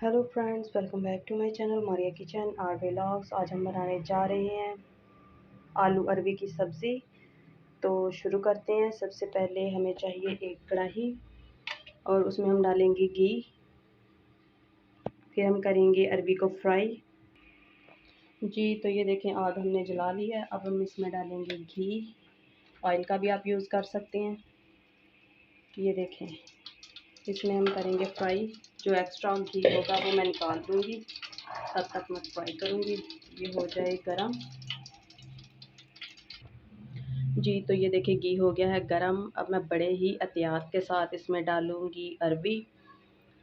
Hello friends, welcome back to my channel Maria kitchen or vlogs. आज हम बनाने जा रहे हैं आलू अरबी की सब्ज़ी। तो शुरू करते हैं। सबसे पहले हमें चाहिए एक कढ़ाई और उसमें हम डालेंगे घी। फिर हम करेंगे अरबी को फ्राई। जी तो ये देखें, आग हमने जला ली है। अब हम इसमें डालेंगे घी। ऑयल का भी आप यूज़ कर सकते हैं। ये देखें, इसमें हम करेंगे फ्राई। जो एक्स्ट्रा घी होगा वो मैं निकाल दूँगी, तब तक मैं फ्राई करूँगी। ये हो जाए गरम। जी तो ये देखिए, घी हो गया है गरम। अब मैं बड़े ही एहतियात के साथ इसमें डालूँगी अरबी।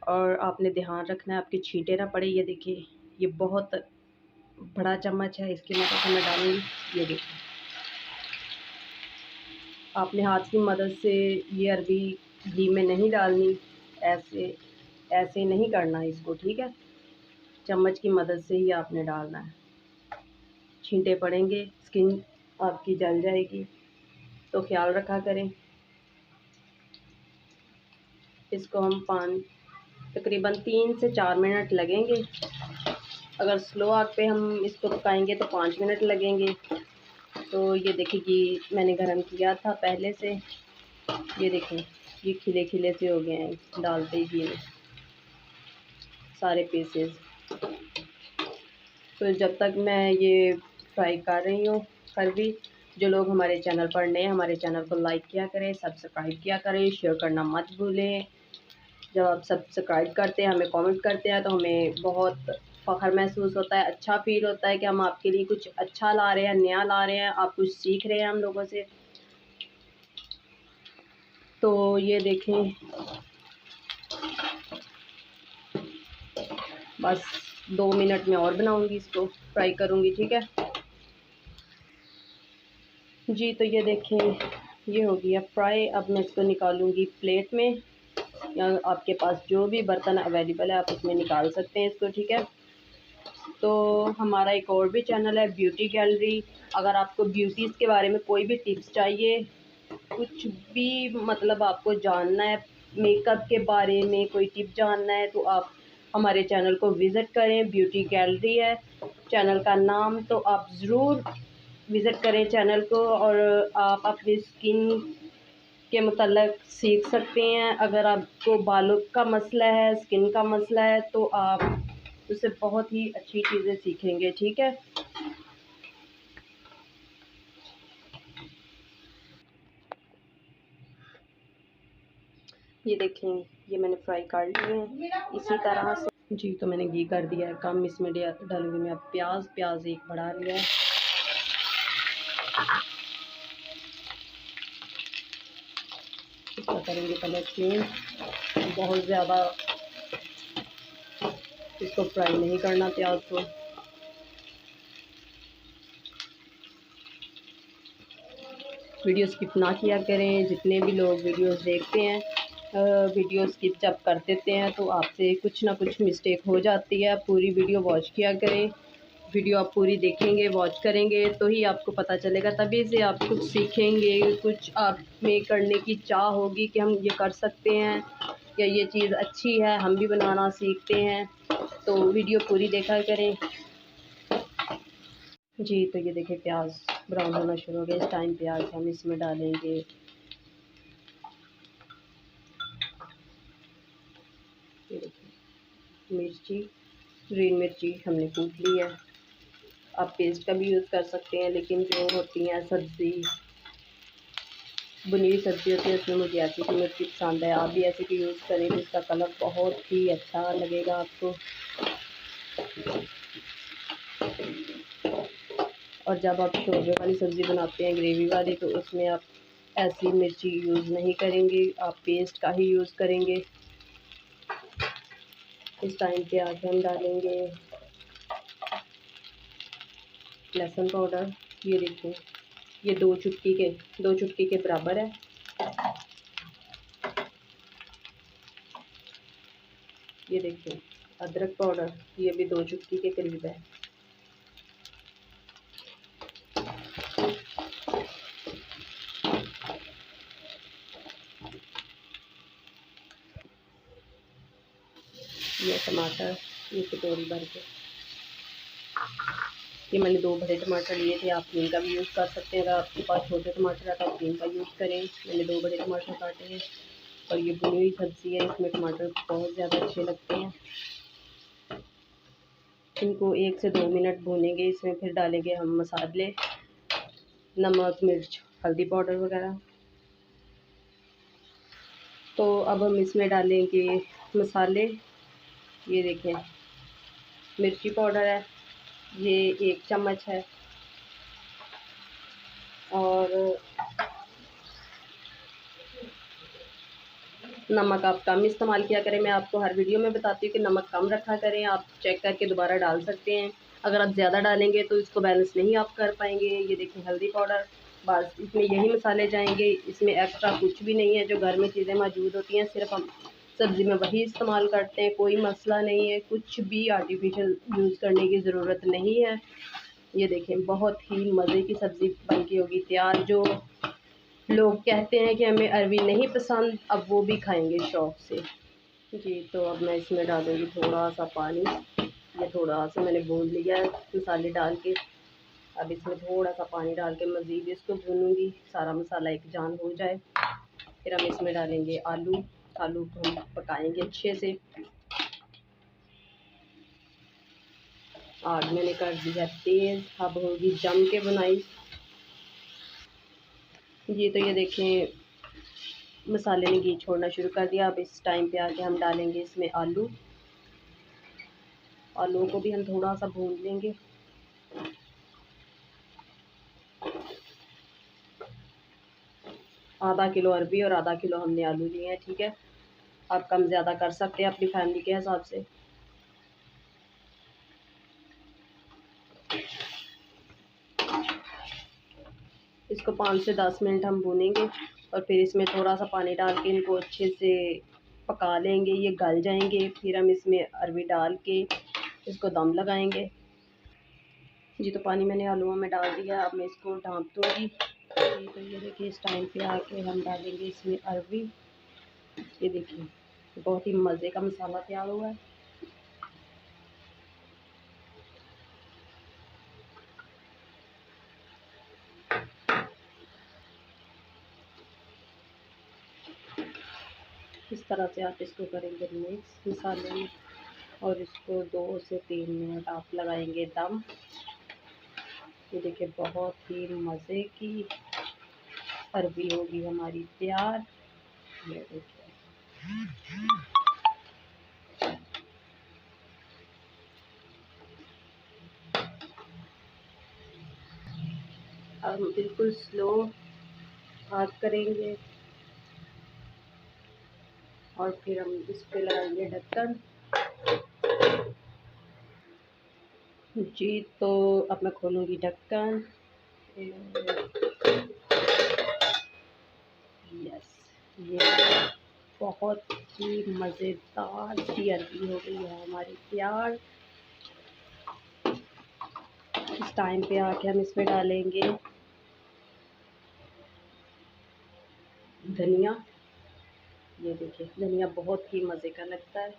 और आपने ध्यान रखना है आपकी छींटे ना पड़े। ये देखिए, ये बहुत बड़ा चम्मच है, इसकी मदद से मैं डालूँगी। ये देखिए, आपने हाथ की मदद से ये अरबी घी में नहीं डालनी। ऐसे ऐसे नहीं करना इसको, ठीक है। चम्मच की मदद से ही आपने डालना है। छींटे पड़ेंगे, स्किन आपकी जल जाएगी, तो ख्याल रखा करें। इसको हम तकरीबन 3 से 4 मिनट लगेंगे। अगर स्लो आग पे हम इसको पकाएंगे तो 5 मिनट लगेंगे। तो ये देखिए, कि मैंने गरम किया था पहले से। ये देखें, ये खिले खिले से हो गए हैं डालते ही घी में सारे पीसेस। तो जब तक मैं ये फ्राई कर रही हूँ अरबी, जो लोग हमारे चैनल पर नए, हमारे चैनल को लाइक किया करें, सब्सक्राइब किया करें, शेयर करना मत भूलें। जब आप सब्सक्राइब करते हैं, हमें कमेंट करते हैं, तो हमें बहुत फ़ख्र महसूस होता है, अच्छा फ़ील होता है कि हम आपके लिए कुछ अच्छा ला रहे हैं, नया ला रहे हैं, आप कुछ सीख रहे हैं हम लोगों से। तो ये देखें, बस 2 मिनट में और बनाऊंगी, इसको फ्राई करूंगी, ठीक है। जी तो ये देखें, ये हो गया फ्राई। अब मैं इसको निकालूंगी प्लेट में, या आपके पास जो भी बर्तन अवेलेबल है आप उसमें निकाल सकते हैं इसको, ठीक है। तो हमारा एक और भी चैनल है, ब्यूटी गैलरी। अगर आपको ब्यूटीज़ के बारे में कोई भी टिप्स चाहिए, कुछ भी मतलब आपको जानना है, मेकअप के बारे में कोई टिप जानना है, तो आप हमारे चैनल को विज़िट करें। ब्यूटी गैलरी है चैनल का नाम, तो आप ज़रूर विज़िट करें चैनल को। और आप अपनी स्किन के मतलब सीख सकते हैं। अगर आपको बालों का मसला है, स्किन का मसला है, तो आप उससे बहुत ही अच्छी चीज़ें सीखेंगे, ठीक है। ये देखें, ये मैंने फ्राई कर लिए हैं इसी तरह से। जी तो मैंने घी कर दिया है कम, इसमें डालूंगी मैं अब प्याज एक बढ़ा लिया है। इसका करेंगे पहले चेंज। बहुत ज़्यादा इसको फ्राई नहीं करना प्याज को। वीडियो स्किप ना किया करें। जितने भी लोग वीडियोस देखते हैं, वीडियो स्किप जब कर देते हैं तो आपसे कुछ ना कुछ मिस्टेक हो जाती है। पूरी वीडियो वॉच किया करें। वीडियो आप पूरी देखेंगे, वॉच करेंगे, तो ही आपको पता चलेगा। तभी से आप कुछ सीखेंगे, कुछ आप में करने की चाह होगी कि हम ये कर सकते हैं, या ये चीज़ अच्छी है, हम भी बनाना सीखते हैं। तो वीडियो पूरी देखा करें। जी तो ये देखिए, प्याज ब्राउन होना शुरू हो गया। इस टाइम प्याज हम इसमें डालेंगे ये देखिए मिर्ची, ग्रीन मिर्ची हमने कूट ली है। आप पेस्ट का भी यूज़ कर सकते हैं, लेकिन जो होती हैं सब्ज़ी, बुनी हुई सब्ज़ी होती है, उसमें मुझे ऐसी की मिर्ची पसंद है। आप भी ऐसे की यूज़ करें तो इसका कलर बहुत ही अच्छा लगेगा आपको। और जब आप शोरबे वाली सब्ज़ी बनाते हैं, ग्रेवी वाली, तो उसमें आप ऐसी मिर्ची यूज़ नहीं करेंगे, आप पेस्ट का ही यूज़ करेंगे। इस टाइम पे आगे हम डालेंगे लहसुन पाउडर। ये देखिए, ये 2 चुटकी के बराबर है। ये देखिए अदरक पाउडर, ये भी 2 चुटकी के करीब है। ये टमाटर ये कटोरी भर के। ये मैंने 2 बड़े टमाटर लिए थे, आप 3 का भी यूज़ कर सकते हैं। अगर आपके पास छोटे टमाटर है तो आप 3 का यूज़ करें। मैंने 2 बड़े टमाटर काटे हैं। और ये भुनी हुई सब्ज़ी है, इसमें टमाटर बहुत ज़्यादा अच्छे लगते हैं। इनको 1 से 2 मिनट भूनेंगे। इसमें फिर डालेंगे हम मसाले, नमक, मिर्च, हल्दी पाउडर वगैरह। तो अब हम इसमें डालेंगे मसाले। ये देखें, मिर्ची पाउडर है, ये 1 चम्मच है। और नमक आप कम इस्तेमाल किया करें। मैं आपको हर वीडियो में बताती हूँ कि नमक कम रखा करें। आप चेक करके दोबारा डाल सकते हैं। अगर आप ज़्यादा डालेंगे तो इसको बैलेंस नहीं आप कर पाएंगे। ये देखें, हल्दी पाउडर, बस इसमें यही मसाले जाएंगे। इसमें एक्स्ट्रा कुछ भी नहीं है। जो घर में चीज़ें मौजूद होती हैं सिर्फ हम सब्ज़ी में वही इस्तेमाल करते हैं। कोई मसला नहीं है, कुछ भी आर्टिफिशियल यूज़ करने की ज़रूरत नहीं है। ये देखें, बहुत ही मज़े की सब्ज़ी बन के होगी तैयार। जो लोग कहते हैं कि हमें अरवी नहीं पसंद, अब वो भी खाएंगे शौक़ से। जी, तो अब मैं इसमें डालूँगी थोड़ा सा पानी। ये थोड़ा सा मैंने भून लिया है मसाले डाल के। अब इसमें थोड़ा सा पानी डाल के मज़ीद इसको भूनूँगी, सारा मसाला एक जान हो जाए। फिर हम इसमें डालेंगे आलू। आलू को हम पकाएंगे अच्छे से। आग मैंने कर दिया तेज़, अब होगी जम के बुनाई। जी, तो ये देखें, मसाले ने घी छोड़ना शुरू कर दिया। अब इस टाइम पे आके हम डालेंगे इसमें आलू। आलू को भी हम थोड़ा सा भून लेंगे। आधा किलो अरबी और आधा किलो हमने आलू लिए हैं, ठीक है। आप कम ज़्यादा कर सकते हैं अपनी फैमिली के हिसाब से। इसको 5 से 10 मिनट हम भूनेंगे और फिर इसमें थोड़ा सा पानी डाल के इनको अच्छे से पका लेंगे। ये गल जाएंगे। फिर हम इसमें अरबी डाल के इसको दम लगाएंगे। जी, तो पानी मैंने आलूओं में डाल दिया। अब मैं इसको ढाँप दूँगी। जी, तो ये देखिए, इस टाइम पे आके हम डालेंगे इसमें अरबी। ये देखिए, बहुत ही मज़े का मसाला तैयार हुआ है। इस तरह से आप इसको करेंगे मिक्स मसाले में और इसको 2 से 3 मिनट आप लगाएंगे दम। ये देखिए, बहुत ही मज़े की अरबी होगी हमारी तैयार। ये देखिए, अब हम बिल्कुल स्लो आँच करेंगे और फिर हम इस पे लगाएंगे ढक्कन। जी, तो अब मैं खोलूँगी ढक्कन। यस, ये बहुत ही मज़ेदार सी अरबी हो गई है हमारी तैयार। इस टाइम पे आके हम इसमें डालेंगे धनिया। ये देखिए, धनिया बहुत ही मज़े का लगता है।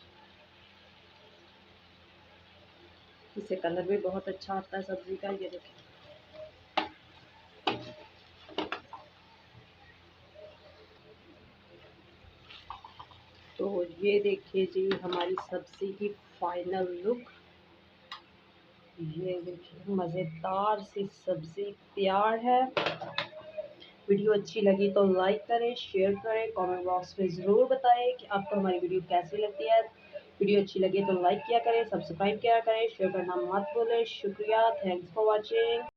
इससे कलर भी बहुत अच्छा आता है सब्ज़ी का। ये देखिए, तो ये देखिए जी, हमारी सब्ज़ी की फाइनल लुक। ये देखिए, मज़ेदार सी सब्ज़ी तैयार है। वीडियो अच्छी लगी तो लाइक करें, शेयर करें, कमेंट बॉक्स में ज़रूर बताएं कि आपको हमारी वीडियो कैसी लगती है। वीडियो अच्छी लगी तो लाइक किया करें, सब्सक्राइब किया करें, शेयर करना मत भूलें। शुक्रिया, थैंक्स फॉर वॉचिंग।